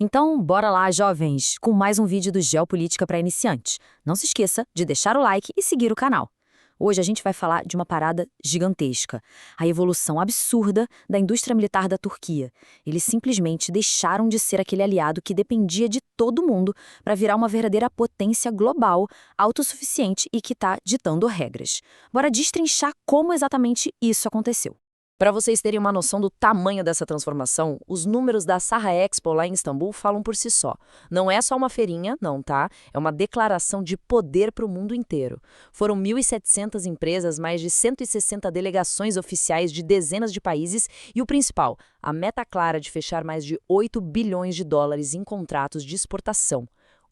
Então, bora lá, jovens, com mais um vídeo do Geopolítica para Iniciantes. Não se esqueça de deixar o like e seguir o canal. Hoje a gente vai falar de uma parada gigantesca, a evolução absurda da indústria militar da Turquia. Eles simplesmente deixaram de ser aquele aliado que dependia de todo mundo para virar uma verdadeira potência global, autossuficiente e que está ditando regras. Bora destrinchar como exatamente isso aconteceu. Para vocês terem uma noção do tamanho dessa transformação, os números da Saha Expo lá em Istambul falam por si só. Não é só uma feirinha, não, tá? É uma declaração de poder para o mundo inteiro. Foram 1.700 empresas, mais de 160 delegações oficiais de dezenas de países e o principal, a meta clara de fechar mais de 8 bilhões de dólares em contratos de exportação.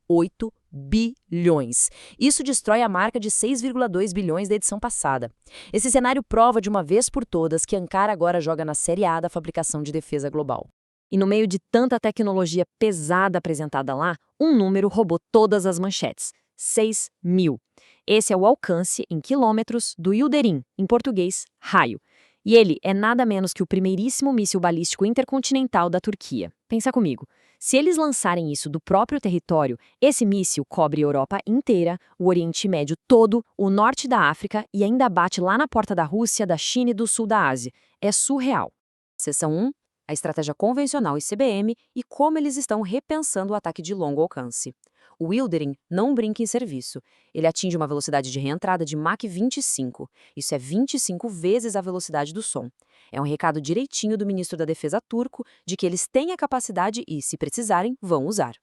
8 bilhões. Isso destrói a marca de 6,2 bilhões da edição passada. Esse cenário prova de uma vez por todas que Ankara agora joga na Série A da fabricação de defesa global. E no meio de tanta tecnologia pesada apresentada lá, um número roubou todas as manchetes: 6.000. Esse é o alcance, em quilômetros, do Yıldırım, em português, raio. E ele é nada menos que o primeiríssimo míssil balístico intercontinental da Turquia. Pensa comigo. Se eles lançarem isso do próprio território, esse míssil cobre a Europa inteira, o Oriente Médio todo, o norte da África e ainda bate lá na porta da Rússia, da China e do sul da Ásia. É surreal. Seção 1. A estratégia convencional ICBM e como eles estão repensando o ataque de longo alcance. O Yıldırım não brinca em serviço. Ele atinge uma velocidade de reentrada de Mach 25. Isso é 25 vezes a velocidade do som. É um recado direitinho do ministro da Defesa turco de que eles têm a capacidade e, se precisarem, vão usar.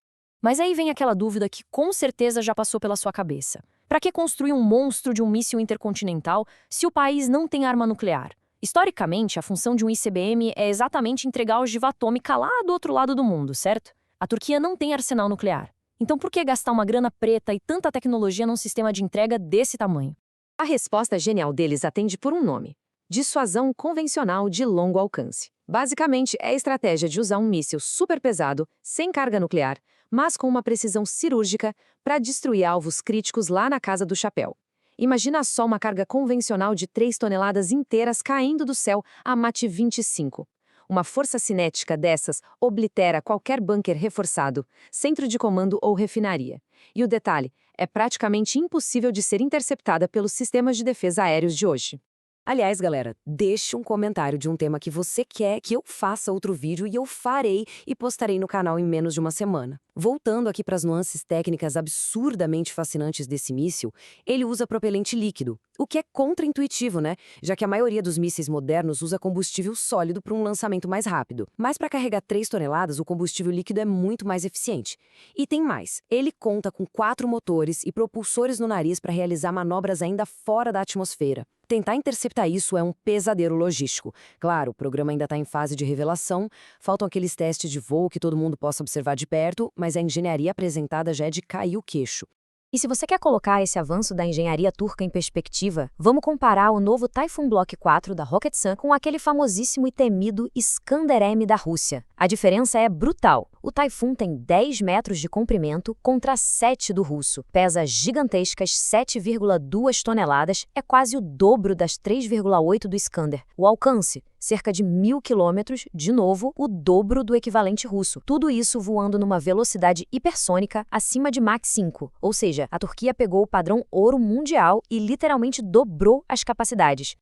Mas aí vem aquela dúvida que com certeza já passou pela sua cabeça. Para que construir um monstro de um míssil intercontinental se o país não tem arma nuclear? Historicamente, a função de um ICBM é exatamente entregar a ogiva atômica lá do outro lado do mundo, certo? A Turquia não tem arsenal nuclear. Então por que gastar uma grana preta e tanta tecnologia num sistema de entrega desse tamanho? A resposta genial deles atende por um nome: dissuasão convencional de longo alcance. Basicamente, é a estratégia de usar um míssil super pesado, sem carga nuclear, mas com uma precisão cirúrgica para destruir alvos críticos lá na casa do chapéu. Imagina só uma carga convencional de 3 toneladas inteiras caindo do céu a Mach 25. Uma força cinética dessas oblitera qualquer bunker reforçado, centro de comando ou refinaria. E o detalhe, é praticamente impossível de ser interceptada pelos sistemas de defesa aéreos de hoje. Aliás, galera, deixe um comentário de um tema que você quer que eu faça outro vídeo e eu farei e postarei no canal em menos de uma semana. Voltando aqui para as nuances técnicas absurdamente fascinantes desse míssil, ele usa propelente líquido, o que é contraintuitivo, né? Já que a maioria dos mísseis modernos usa combustível sólido para um lançamento mais rápido. Mas para carregar 3 toneladas, o combustível líquido é muito mais eficiente. E tem mais, ele conta com 4 motores e propulsores no nariz para realizar manobras ainda fora da atmosfera. Tentar interceptar isso é um pesadelo logístico. Claro, o programa ainda está em fase de revelação, faltam aqueles testes de voo que todo mundo possa observar de perto, mas a engenharia apresentada já é de cair o queixo. E se você quer colocar esse avanço da engenharia turca em perspectiva, vamos comparar o novo Typhoon Block 4 da Roketsan com aquele famosíssimo e temido Iskander-M da Rússia. A diferença é brutal. O Typhoon tem 10 metros de comprimento contra 7 do russo. Pesa gigantescas 7,2 toneladas, é quase o dobro das 3,8 do Iskander. O alcance, cerca de 1.000 quilômetros, de novo, o dobro do equivalente russo. Tudo isso voando numa velocidade hipersônica acima de Mach 5, ou seja, a Turquia pegou o padrão ouro mundial e literalmente dobrou as capacidades.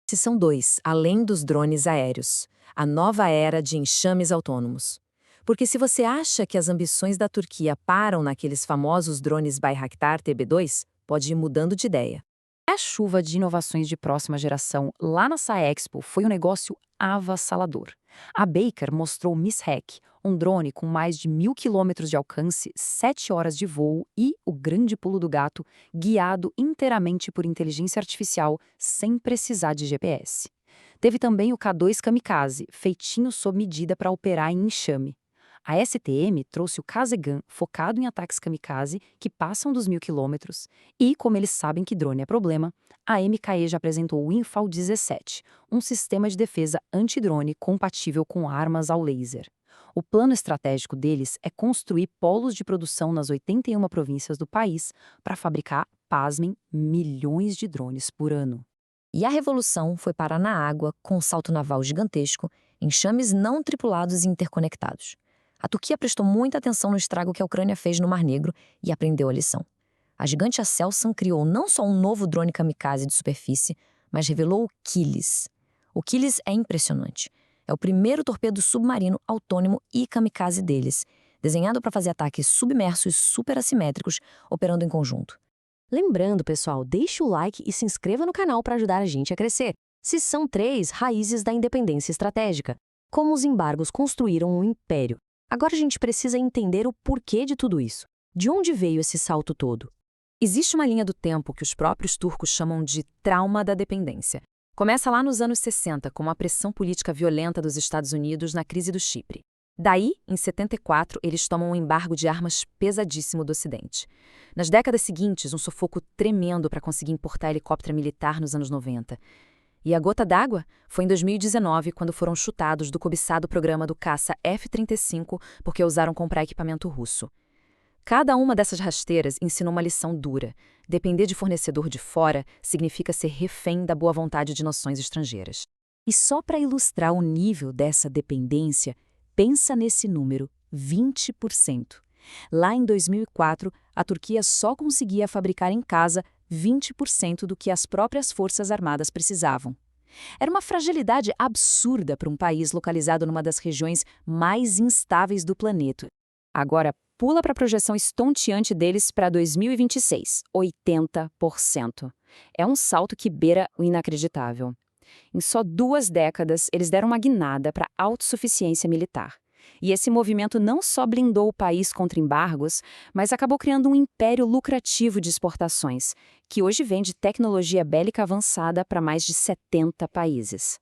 Seção 2. Além dos drones aéreos. A nova era de enxames autônomos. Porque se você acha que as ambições da Turquia param naqueles famosos drones Bayraktar TB2, pode ir mudando de ideia. A chuva de inovações de próxima geração lá na Saha Expo foi um negócio avassalador. A Baker mostrou o Mishak, um drone com mais de 1.000 quilômetros de alcance, 7 horas de voo e o grande pulo do gato, guiado inteiramente por inteligência artificial, sem precisar de GPS. Teve também o K2 Kamikaze, feitinho sob medida para operar em enxame. A STM trouxe o Kazegan, focado em ataques kamikaze, que passam dos 1.000 quilômetros, e, como eles sabem que drone é problema, a MKE já apresentou o Infal 17, um sistema de defesa antidrone compatível com armas ao laser. O plano estratégico deles é construir polos de produção nas 81 províncias do país para fabricar, pasmem, milhões de drones por ano. E a revolução foi parar na água, com um salto naval gigantesco, enxames não tripulados e interconectados. A Turquia prestou muita atenção no estrago que a Ucrânia fez no Mar Negro e aprendeu a lição. A gigante Aselsan criou não só um novo drone kamikaze de superfície, mas revelou o Kilis. O Kilis é impressionante. É o primeiro torpedo submarino autônomo e kamikaze deles, desenhado para fazer ataques submersos super assimétricos, operando em conjunto. Lembrando, pessoal, deixe o like e se inscreva no canal para ajudar a gente a crescer. Se são 3 raízes da independência estratégica. Como os embargos construíram um império. Agora a gente precisa entender o porquê de tudo isso. De onde veio esse salto todo? Existe uma linha do tempo que os próprios turcos chamam de trauma da dependência. Começa lá nos anos 60, com uma pressão política violenta dos Estados Unidos na crise do Chipre. Daí, em 74, eles tomam um embargo de armas pesadíssimo do Ocidente. Nas décadas seguintes, um sufoco tremendo para conseguir importar helicóptero militar nos anos 90. E a gota d'água foi em 2019, quando foram chutados do cobiçado programa do caça F-35 porque ousaram comprar equipamento russo. Cada uma dessas rasteiras ensinou uma lição dura. Depender de fornecedor de fora significa ser refém da boa vontade de nações estrangeiras. E só para ilustrar o nível dessa dependência, pensa nesse número, 20%. Lá em 2004, a Turquia só conseguia fabricar em casa 20% do que as próprias forças armadas precisavam. Era uma fragilidade absurda para um país localizado numa das regiões mais instáveis do planeta. Agora, pula para a projeção estonteante deles para 2026, 80%. É um salto que beira o inacreditável. Em só 2 décadas, eles deram uma guinada para a autossuficiência militar. E esse movimento não só blindou o país contra embargos, mas acabou criando um império lucrativo de exportações, que hoje vende tecnologia bélica avançada para mais de 70 países.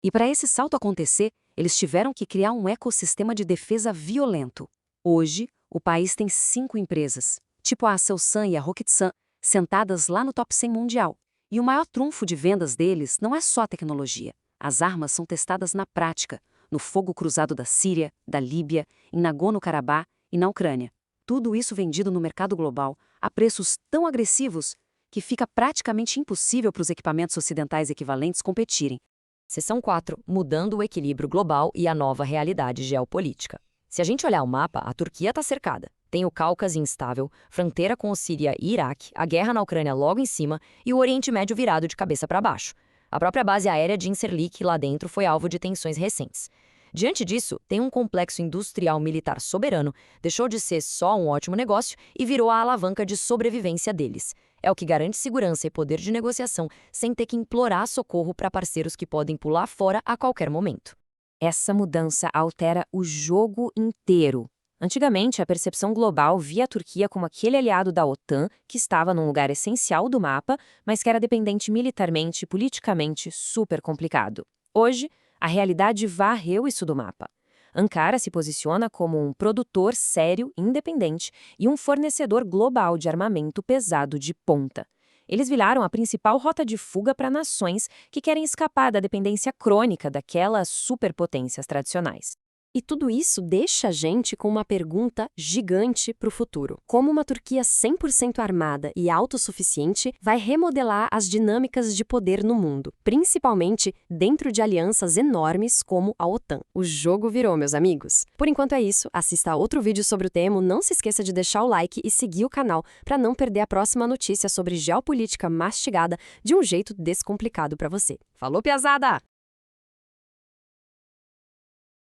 E para esse salto acontecer, eles tiveram que criar um ecossistema de defesa violento. Hoje, o país tem 5 empresas, tipo a Aselsan e a Roketsan, sentadas lá no top 100 mundial. E o maior trunfo de vendas deles não é só a tecnologia. As armas são testadas na prática, no fogo cruzado da Síria, da Líbia, em Nagorno-Karabakh e na Ucrânia. Tudo isso vendido no mercado global a preços tão agressivos que fica praticamente impossível para os equipamentos ocidentais equivalentes competirem. Seção 4. Mudando o equilíbrio global e a nova realidade geopolítica. Se a gente olhar o mapa, a Turquia está cercada. Tem o Cáucaso instável, fronteira com a Síria e Iraque, a guerra na Ucrânia logo em cima e o Oriente Médio virado de cabeça para baixo. A própria base aérea de Incirlik lá dentro foi alvo de tensões recentes. Diante disso, tem um complexo industrial militar soberano, deixou de ser só um ótimo negócio e virou a alavanca de sobrevivência deles. É o que garante segurança e poder de negociação sem ter que implorar socorro para parceiros que podem pular fora a qualquer momento. Essa mudança altera o jogo inteiro. Antigamente, a percepção global via a Turquia como aquele aliado da OTAN que estava num lugar essencial do mapa, mas que era dependente militarmente e politicamente super complicado. Hoje, a realidade varreu isso do mapa. Ankara se posiciona como um produtor sério, independente e um fornecedor global de armamento pesado de ponta. Eles viraram a principal rota de fuga para nações que querem escapar da dependência crônica daquelas superpotências tradicionais. E tudo isso deixa a gente com uma pergunta gigante para o futuro. Como uma Turquia 100% armada e autossuficiente vai remodelar as dinâmicas de poder no mundo, principalmente dentro de alianças enormes como a OTAN? O jogo virou, meus amigos. Por enquanto é isso, assista a outro vídeo sobre o tema, não se esqueça de deixar o like e seguir o canal para não perder a próxima notícia sobre geopolítica mastigada de um jeito descomplicado para você. Falou, piazada!